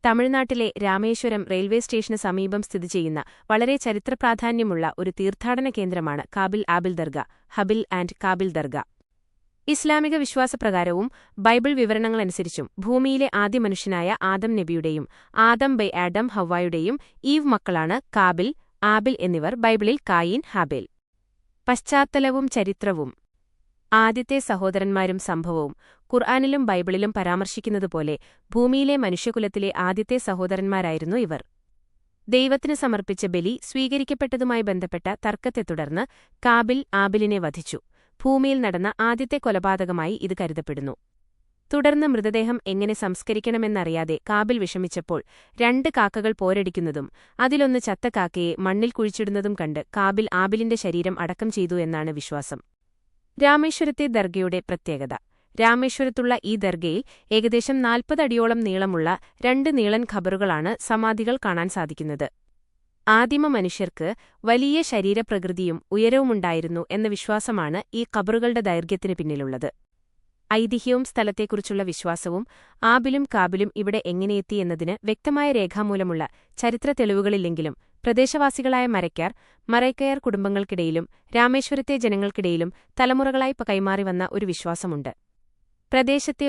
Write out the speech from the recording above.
തമിഴ്നാട്ടിലെ രാമേശ്വരം റെയിൽവേ സ്റ്റേഷന് സമീപം സ്ഥിതിചെയ്യുന്ന വളരെ ചരിത്രപ്രാധാന്യമുള്ള ഒരു തീർത്ഥാടന കേന്ദ്രമാണ് കാബിൽ ആബിൽ ദർഗ, ഹബിൽ ആൻഡ് കാബിൽ ദർഗ. ഇസ്ലാമിക വിശ്വാസപ്രകാരവും ബൈബിൾ വിവരണങ്ങളനുസരിച്ചും ഭൂമിയിലെ ആദ്യ മനുഷ്യനായ ആദം നബിയുടെയും ആദം ബൈ ആഡം ഹവ്വായുടെയും ഈവ് മക്കളാണ് കാബിൽ, ആബിൽ എന്നിവർ. ബൈബിളിൽ കായീൻ, ഹാബേൽ. പശ്ചാത്തലവും ചരിത്രവും. ആദ്യത്തെ സഹോദരന്മാരും സംഭവവും ഖുർആനിലും ബൈബിളിലും പരാമർശിക്കുന്നതുപോലെ ഭൂമിയിലെ മനുഷ്യകുലത്തിലെ ആദ്യത്തെ സഹോദരന്മാരായിരുന്നു ഇവർ. ദൈവത്തിന് സമർപ്പിച്ച ബലി സ്വീകരിക്കപ്പെട്ടതുമായി ബന്ധപ്പെട്ട തർക്കത്തെ തുടർന്ന് കാബിൽ ആബിലിനെ വധിച്ചു. ഭൂമിയിൽ നടന്ന ആദ്യത്തെ കൊലപാതകമായി ഇത് കരുതപ്പെടുന്നു. തുടർന്ന് മൃതദേഹം എങ്ങനെ സംസ്കരിക്കണമെന്നറിയാതെ കാബിൽ വിഷമിച്ചപ്പോൾ 2 കാക്കകൾ പോരടിക്കുന്നതും അതിലൊന്ന് ചത്ത കാക്കയെ മണ്ണിൽ കുഴിച്ചിടുന്നതും കണ്ട് കാബിൽ ആബിലിന്റെ ശരീരം അടക്കം ചെയ്തു എന്നാണ് വിശ്വാസം. രാമേശ്വരത്തെ ദർഗയുടെ പ്രത്യേകത. രാമേശ്വരത്തുള്ള ഈ ദർഗയിൽ ഏകദേശം 40 അടിയോളം നീളമുള്ള 2 നീളൻ ഖബറുകളാണ് സമാധികൾ കാണാൻ സാധിക്കുന്നത്. ആദിമ മനുഷ്യർക്ക് വലിയ ശരീരപ്രകൃതിയും ഉയരവുമുണ്ടായിരുന്നു എന്ന വിശ്വാസമാണ് ഈ ഖബറുകളുടെ ദൈർഘ്യത്തിന് പിന്നിലുള്ളത്. ഐതിഹ്യവും സ്ഥലത്തെക്കുറിച്ചുള്ള വിശ്വാസവും. ആബിലും കാബിലും ഇവിടെ എങ്ങനെയെത്തി എന്നതിന് വ്യക്തമായ രേഖാമൂലമുള്ള ചരിത്ര തെളിവുകളില്ലെങ്കിലും പ്രദേശവാസികളായ മറൈക്കയർ കുടുംബങ്ങൾക്കിടയിലും രാമേശ്വരത്തെ ജനങ്ങൾക്കിടയിലും തലമുറകളായി കൈമാറി വന്ന ഒരു വിശ്വാസമുണ്ട്. പ്രദേശത്തെ